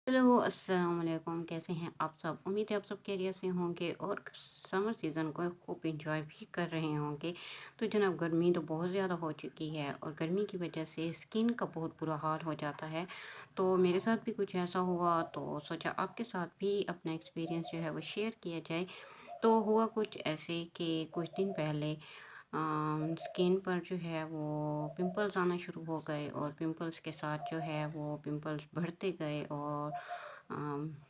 Hello, अस्सलाम वालेकुम। कैसे हैं आप सब? उम्मीद है आप सब खैरियत से होंगे और समर सीज़न को खूब एंजॉय भी कर रहे होंगे। तो जनाब गर्मी तो बहुत ज़्यादा हो चुकी है और गर्मी की वजह से स्किन का बहुत बुरा हाल हो जाता है। तो मेरे साथ भी कुछ ऐसा हुआ तो सोचा आपके साथ भी अपना एक्सपीरियंस जो है वो शेयर किया जाए। तो हुआ कुछ ऐसे कि कुछ दिन पहले स्किन पर जो है वो पिंपल्स आना शुरू हो गए और पिंपल्स के साथ जो है वो पिंपल्स बढ़ते गए और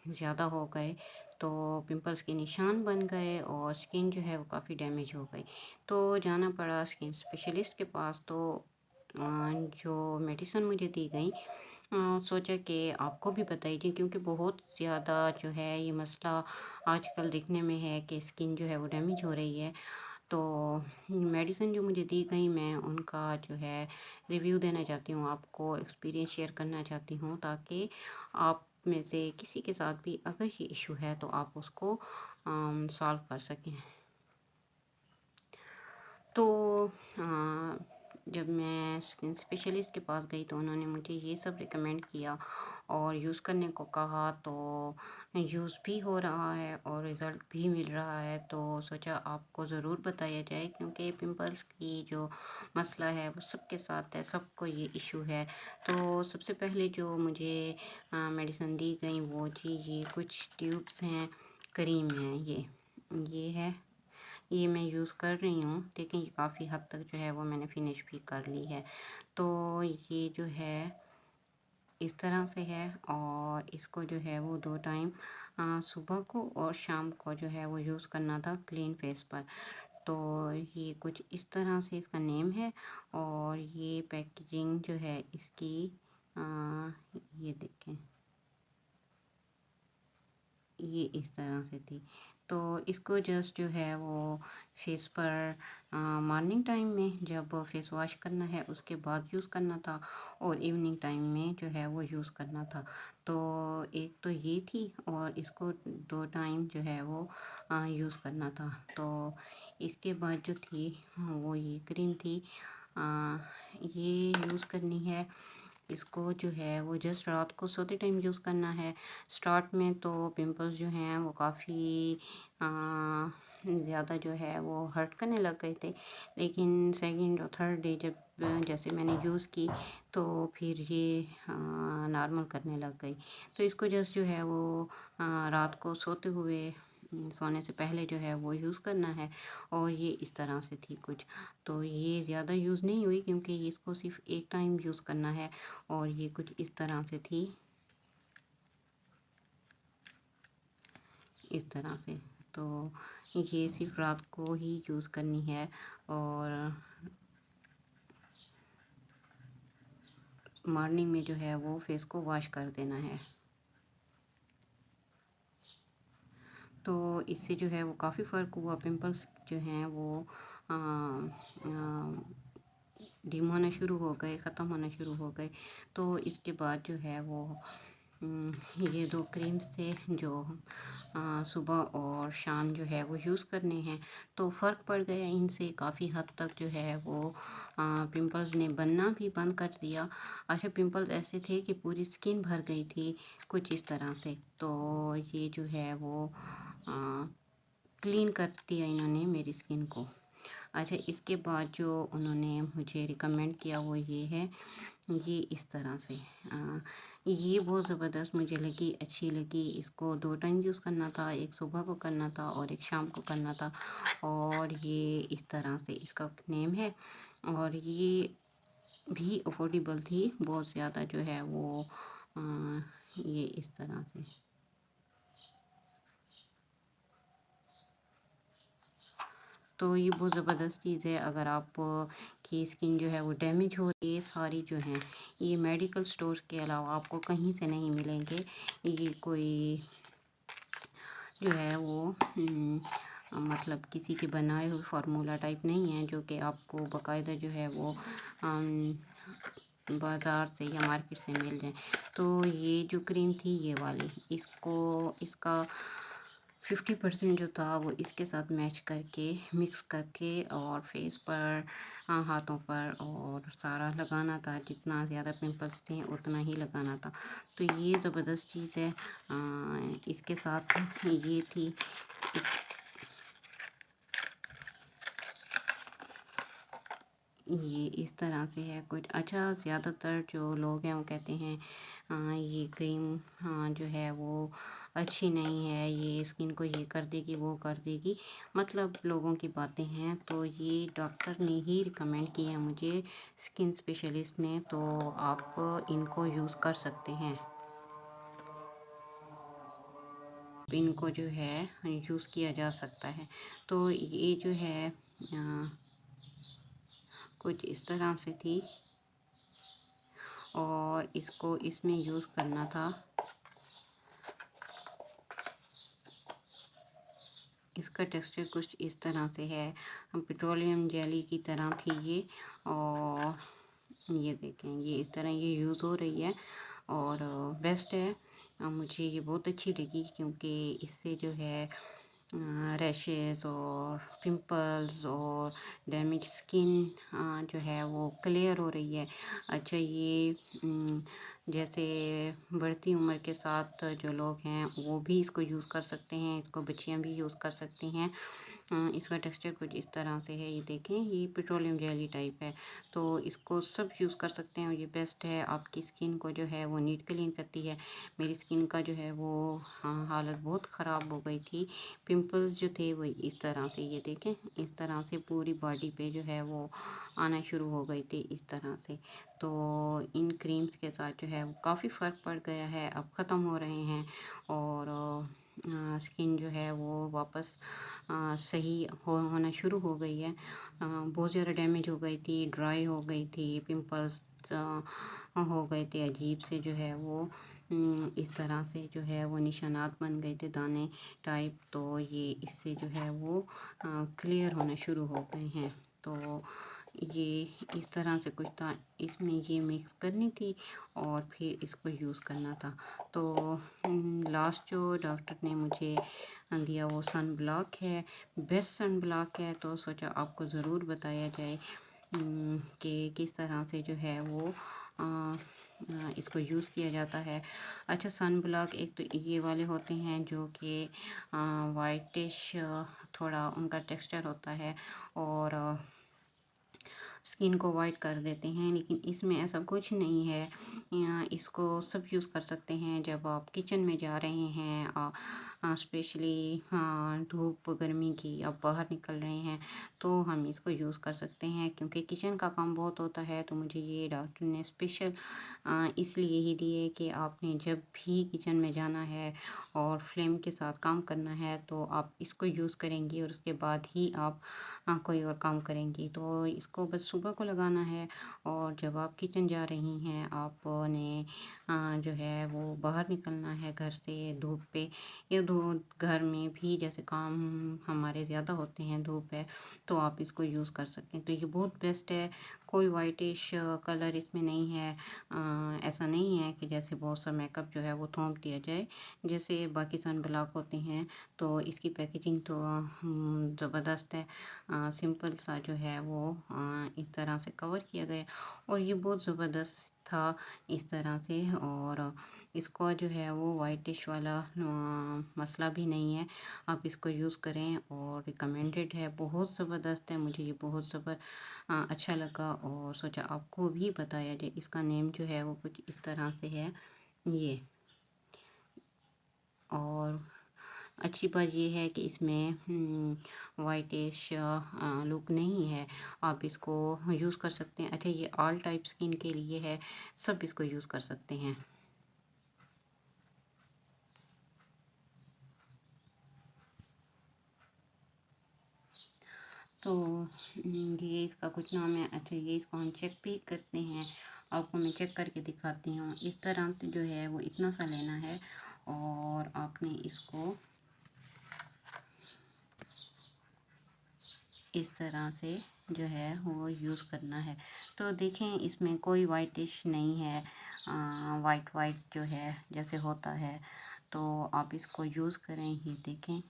ज़्यादा हो गए। तो पिंपल्स के निशान बन गए और स्किन जो है वो काफ़ी डैमेज हो गई। तो जाना पड़ा स्किन स्पेशलिस्ट के पास। तो जो मेडिसिन मुझे दी गई, सोचा कि आपको भी बताई जाए क्योंकि बहुत ज़्यादा जो है ये मसला आजकल देखने में है कि स्किन जो है वो डैमेज हो रही है। तो मेडिसिन जो मुझे दी गई मैं उनका जो है रिव्यू देना चाहती हूँ, आपको एक्सपीरियंस शेयर करना चाहती हूँ ताकि आप में से किसी के साथ भी अगर ये इशू है तो आप उसको सॉल्व कर सकें। तो अ, जब मैं स्किन स्पेशलिस्ट के पास गई तो उन्होंने मुझे ये सब रिकमेंड किया और यूज़ करने को कहा। तो यूज़ भी हो रहा है और रिज़ल्ट भी मिल रहा है। तो सोचा आपको ज़रूर बताया जाए क्योंकि पिंपल्स की जो मसला है वो सबके साथ है, सबको ये इशू है। तो सबसे पहले जो मुझे मेडिसिन दी गई वो जी ये कुछ ट्यूब्स हैं, क्रीम है ये है, ये मैं यूज़ कर रही हूँ। देखिए ये काफ़ी हद तक जो है वो मैंने फिनिश भी कर ली है। तो ये जो है इस तरह से है और इसको जो है वो 2 टाइम सुबह को और शाम को जो है वो यूज़ करना था क्लीन फेस पर। तो ये कुछ इस तरह से इसका नेम है और ये पैकेजिंग जो है इसकी अ, ये देखें, ये इस तरह से थी। तो इसको जस्ट जो है वो फेस पर मॉर्निंग टाइम में जब फेस वॉश करना है उसके बाद यूज़ करना था और इवनिंग टाइम में जो है वो यूज़ करना था। तो एक तो ये थी और इसको 2 टाइम जो है वो यूज़ करना था। तो इसके बाद जो थी वो ये क्रीम थी। अ, ये यूज़ करनी है। इसको जो है वो जस्ट रात को सोते टाइम यूज़ करना है। स्टार्ट में तो पिंपल्स जो हैं वो काफ़ी ज़्यादा जो है वो हर्ट करने लग गए थे। लेकिन सेकंड और थर्ड डे जब जैसे मैंने यूज़ की तो फिर ये नॉर्मल करने लग गई। तो इसको जस्ट जो है वो रात को सोते हुए सोने से पहले जो है वो यूज़ करना है और ये इस तरह से थी कुछ। तो ये ज़्यादा यूज़ नहीं हुई क्योंकि इसको सिर्फ़ एक टाइम यूज़ करना है और ये कुछ इस तरह से थी, इस तरह से। तो ये सिर्फ़ रात को ही यूज़ करनी है और मॉर्निंग में जो है वो फेस को वॉश कर देना है। तो इससे जो है वो काफ़ी फ़र्क हुआ, पिंपल्स जो हैं वो अ डिम होना शुरू हो गए, ख़त्म होना शुरू हो गए। तो इसके बाद जो है वो ये 2 क्रीम्स थे जो सुबह और शाम जो है वो यूज़ करने हैं। तो फ़र्क पड़ गया इनसे काफ़ी हद तक जो है वो पिंपल्स ने बनना भी बंद कर दिया। अच्छा, पिंपल्स ऐसे थे कि पूरी स्किन भर गई थी कुछ इस तरह से। तो ये जो है वो अ, क्लीन कर दिया इन्होंने मेरी स्किन को। अच्छा, इसके बाद जो उन्होंने मुझे रिकमेंड किया वो ये है, ये इस तरह से। ये बहुत ज़बरदस्त मुझे लगी, अच्छी लगी। इसको 2 टाइम यूज़ करना था, एक सुबह को करना था और एक शाम को करना था और ये इस तरह से इसका नेम है। और ये भी अफोर्डेबल थी, बहुत ज़्यादा जो है वो ये इस तरह से। तो ये बहुत ज़बरदस्त चीज़ है अगर आप की स्किन जो है वो डैमेज हो रही है। सारी जो हैं ये मेडिकल स्टोर के अलावा आपको कहीं से नहीं मिलेंगे। ये कोई जो है वो मतलब किसी के बनाए हुए फार्मूला टाइप नहीं है जो कि आपको बाकायदा जो है वो अम, बाज़ार से या मार्केट से मिल जाए। तो ये जो क्रीम थी ये वाली, इसको इसका 50% जो था वो इसके साथ मैच करके मिक्स करके और फेस पर, हाथों पर और सारा लगाना था। जितना ज़्यादा पिंपल्स थे उतना ही लगाना था। तो ये ज़बरदस्त चीज़ है। इसके साथ ये थी, ये इस तरह से है कुछ। अच्छा, ज़्यादातर जो लोग हैं वो कहते हैं ये क्रीम जो है वो अच्छी नहीं है, ये स्किन को ये कर देगी वो कर देगी, मतलब लोगों की बातें हैं। तो ये डॉक्टर ने ही रिकमेंड किया है मुझे, स्किन स्पेशलिस्ट ने, तो आप इनको यूज़ कर सकते हैं। इनको जो है यूज़ किया जा सकता है। तो ये जो है कुछ इस तरह से थी और इसको इसमें यूज़ करना था। इसका टेक्सचर कुछ इस तरह से है, पेट्रोलियम जेली की तरह थी ये। और ये देखें, ये इस तरह ये यूज़ हो रही है और बेस्ट है। मुझे ये बहुत अच्छी लगी क्योंकि इससे जो है रैशेस और पिंपल्स और डैमेज स्किन जो है वो क्लियर हो रही है। अच्छा, ये जैसे बढ़ती उम्र के साथ जो लोग हैं वो भी इसको यूज़ कर सकते हैं, इसको बच्चियां भी यूज़ कर सकती हैं। इसका टेक्सचर कुछ इस तरह से है, ये देखें, ये पेट्रोलियम जेली टाइप है। तो इसको सब यूज़ कर सकते हैं और ये बेस्ट है। आपकी स्किन को जो है वो नीट क्लीन करती है। मेरी स्किन का जो है वो हालत बहुत ख़राब हो गई थी। पिंपल्स जो थे वो इस तरह से, ये देखें, इस तरह से पूरी बॉडी पे जो है वो आना शुरू हो गई थी इस तरह से। तो इन क्रीम्स के साथ जो है वो काफ़ी फ़र्क पड़ गया है, अब ख़त्म हो रहे हैं और स्किन जो है वो वापस सही होना शुरू हो गई है। बहुत ज़्यादा डैमेज हो गई थी, ड्राई हो गई थी, पिंपल्स हो गए थे अजीब से, जो है वो इस तरह से जो है वो निशानात बन गए थे, दाने टाइप। तो ये इससे जो है वो क्लियर होना शुरू हो गए हैं। तो ये इस तरह से कुछ था, इसमें ये मिक्स करनी थी और फिर इसको यूज़ करना था। तो लास्ट जो डॉक्टर ने मुझे दिया वो सन ब्लॉक है, बेस्ट सन ब्लॉक है। तो सोचा आपको ज़रूर बताया जाए कि किस तरह से जो है वो इसको यूज़ किया जाता है। अच्छा, सन ब्लॉक एक तो ये वाले होते हैं जो कि वाइटिश थोड़ा उनका टेक्सचर होता है और स्किन को वाइट कर देते हैं, लेकिन इसमें ऐसा कुछ नहीं है। इसको सब यूज़ कर सकते हैं जब आप किचन में जा रहे हैं, स्पेशली धूप गर्मी की आप बाहर निकल रहे हैं तो हम इसको यूज़ कर सकते हैं। क्योंकि किचन का काम बहुत होता है तो मुझे ये डॉक्टर ने स्पेशल इसलिए ही दिए कि आपने जब भी किचन में जाना है और फ्लेम के साथ काम करना है तो आप इसको यूज़ करेंगी और उसके बाद ही आप कोई और काम करेंगी। तो इसको बस सुबह को लगाना है और जब आप किचन जा रही हैं आपने जो है वो बाहर निकलना है घर से धूप पे, या धूप घर में भी जैसे काम हमारे ज़्यादा होते हैं, धूप है, तो आप इसको यूज़ कर सकते हैं। तो ये बहुत बेस्ट है, कोई वाइटिश कलर इसमें नहीं है। ऐसा नहीं है कि जैसे बहुत सा मेकअप जो है वो थोप दिया जाए जैसे बाकी सन ब्लॉक होते हैं। तो इसकी पैकेजिंग तो ज़बरदस्त है, सिंपल सा जो है वो इस तरह से कवर किया गया और ये बहुत ज़बरदस्त था इस तरह से। और इसको जो है वो वाइटिश वाला मसला भी नहीं है, आप इसको यूज़ करें और रिकमेंडेड है, बहुत ज़बरदस्त है। मुझे ये बहुत अच्छा लगा और सोचा आपको भी बताया जाए। इसका नेम जो है वो कुछ इस तरह से है ये। और अच्छी बात ये है कि इसमें वाइटिश लुक नहीं है, आप इसको यूज़ कर सकते हैं। अच्छा, ये ऑल टाइप स्किन के लिए है, सब इसको यूज़ कर सकते हैं। तो ये इसका कुछ नाम है। अच्छा, ये इसको हम चेक भी करते हैं, आपको मैं चेक करके दिखाती हूँ। इस तरह से जो है वो इतना सा लेना है और आपने इसको इस तरह से जो है वो यूज़ करना है। तो देखें, इसमें कोई वाइटिश नहीं है, वाइट वाइट जो है जैसे होता है। तो आप इसको यूज़ करें, ये देखें,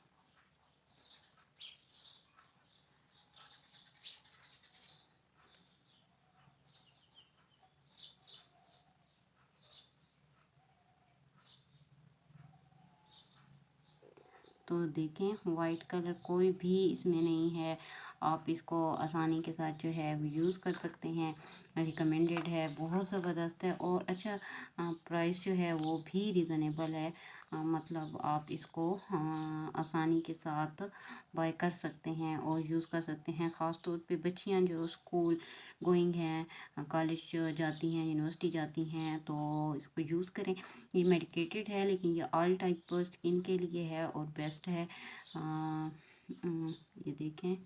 तो देखें वाइट कलर कोई भी इसमें नहीं है। आप इसको आसानी के साथ जो है वो यूज़ कर सकते हैं। रिकमेंडेड है, बहुत ज़बरदस्त है और अच्छा प्राइस जो है वो भी रीज़नेबल है। मतलब आप इसको आसानी के साथ बाय कर सकते हैं और यूज़ कर सकते हैं। ख़ास तौर पे बच्चियां जो स्कूल गोइंग हैं, कॉलेज जाती हैं, यूनिवर्सिटी जाती हैं, तो इसको यूज़ करें। ये मेडिकेटेड है लेकिन ये ऑल टाइप स्किन के लिए है और बेस्ट है। ये देखें,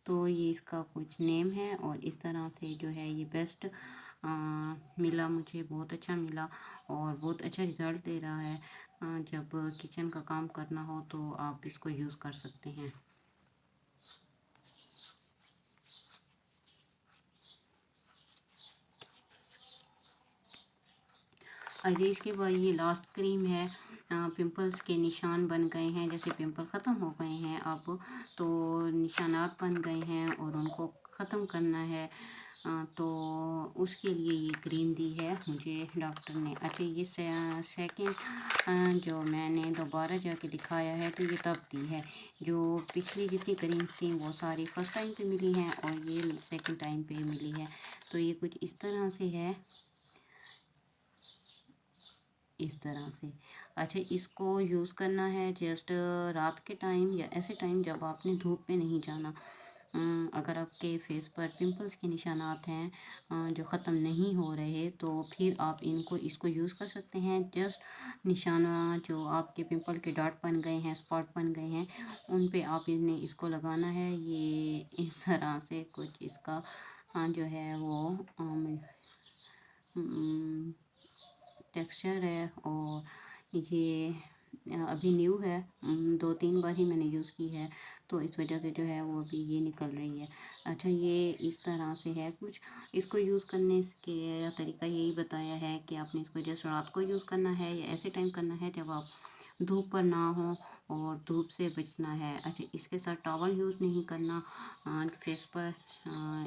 तो ये इसका कुछ नेम है और इस तरह से जो है ये बेस्ट मिला, मुझे बहुत अच्छा मिला और बहुत अच्छा रिज़ल्ट दे रहा है। जब किचन का काम करना हो तो आप इसको यूज़ कर सकते हैं। अजय इसके बाद ये लास्ट क्रीम है। पिंपल्स के निशान बन गए हैं, जैसे पिंपल ख़त्म हो गए हैं अब, तो निशानात बन गए हैं और उनको ख़त्म करना है। तो उसके लिए ये क्रीम दी है मुझे डॉक्टर ने। अच्छा ये सेकंड जो मैंने दोबारा जाके दिखाया है तो ये तब दी है। जो पिछली जितनी क्रीम्स थी वो सारी फर्स्ट टाइम पे मिली हैं और ये सेकंड टाइम पे मिली है। तो ये कुछ इस तरह से है, इस तरह से। अच्छा इसको यूज़ करना है जस्ट रात के टाइम या ऐसे टाइम जब आपने धूप में नहीं जाना। अगर आपके फेस पर पिंपल्स के निशानात हैं जो ख़त्म नहीं हो रहे, तो फिर आप इसको यूज़ कर सकते हैं। जस्ट निशाना जो आपके पिंपल के डॉट बन गए हैं, स्पॉट बन गए हैं, उन पे आप इन्हें इसको लगाना है। ये इस तरह से कुछ इसका जो है वो टेक्सचर है और ये अभी न्यू है। 2-3 बार ही मैंने यूज़ की है तो इस वजह से जो है वो अभी ये निकल रही है। अच्छा ये इस तरह से है कुछ। इसको यूज़ करने के तरीका यही बताया है कि आपने इसको जैसे रात को यूज़ करना है या ऐसे टाइम करना है जब आप धूप पर ना हो और धूप से बचना है। अच्छा इसके साथ टॉवल यूज़ नहीं करना। फेस पर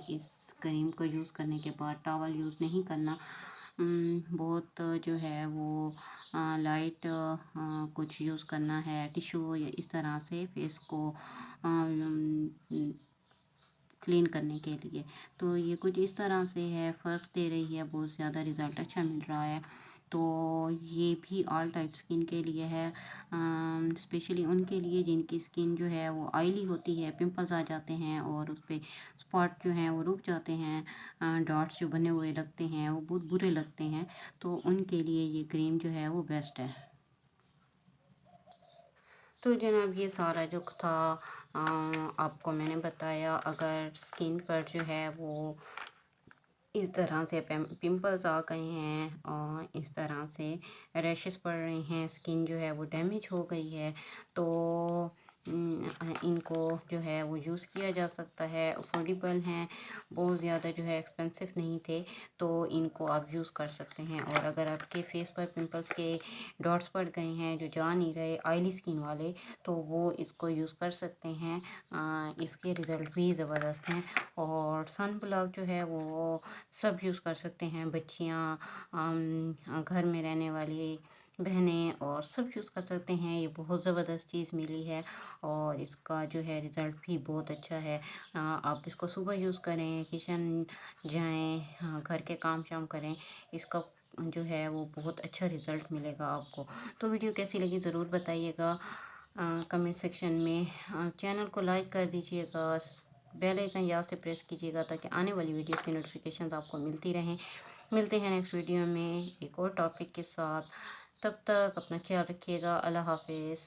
इस क्रीम को यूज़ करने के बाद टॉवल यूज़ नहीं करना। बहुत जो है वो लाइट कुछ यूज़ करना है, टिश्यू या इस तरह से फेस को क्लीन करने के लिए। तो ये कुछ इस तरह से है, फ़र्क दे रही है, बहुत ज़्यादा रिज़ल्ट अच्छा मिल रहा है। तो ये भी ऑल टाइप स्किन के लिए है, स्पेशली उनके लिए जिनकी स्किन जो है वो ऑयली होती है, पिंपल्स आ जाते हैं और उस पे स्पॉट जो हैं वो रुक जाते हैं, डॉट्स जो बने हुए लगते हैं वो बहुत बुरे लगते हैं, तो उनके लिए ये क्रीम जो है वो बेस्ट है। तो जनाब ये सारा जो था आपको मैंने बताया। अगर स्किन पर जो है वो इस तरह से पिंपल्स आ गए हैं और इस तरह से रैशेस पड़ रहे हैं, स्किन जो है वो डैमेज हो गई है, तो इनको जो है वो यूज़ किया जा सकता है। अफोर्डेबल हैं, बहुत ज़्यादा जो है एक्सपेंसिव नहीं थे, तो इनको आप यूज़ कर सकते हैं। और अगर आपके फेस पर पिंपल्स के डॉट्स पड़ गए हैं जो जा नहीं रहे, ऑयली स्किन वाले, तो वो इसको यूज़ कर सकते हैं। इसके रिज़ल्ट भी ज़बरदस्त हैं। और सन ब्लॉक जो है वो सब यूज़ कर सकते हैं, बच्चियाँ, घर में रहने वाली बहनें और सब यूज़ कर सकते हैं। ये बहुत ज़बरदस्त चीज़ मिली है और इसका जो है रिज़ल्ट भी बहुत अच्छा है। आप इसको सुबह यूज़ करें, किचन जाएँ, घर के काम शाम करें, इसका जो है वो बहुत अच्छा रिज़ल्ट मिलेगा आपको। तो वीडियो कैसी लगी ज़रूर बताइएगा कमेंट सेक्शन में। चैनल को लाइक कर दीजिएगा, बेल आइकन याद से प्रेस कीजिएगा ताकि आने वाली वीडियो की नोटिफिकेशंस आपको मिलती रहें। मिलते हैं नेक्स्ट वीडियो में एक और टॉपिक के साथ। तब तक अपना ख्याल रखिएगा। अल्लाह हाफिज़।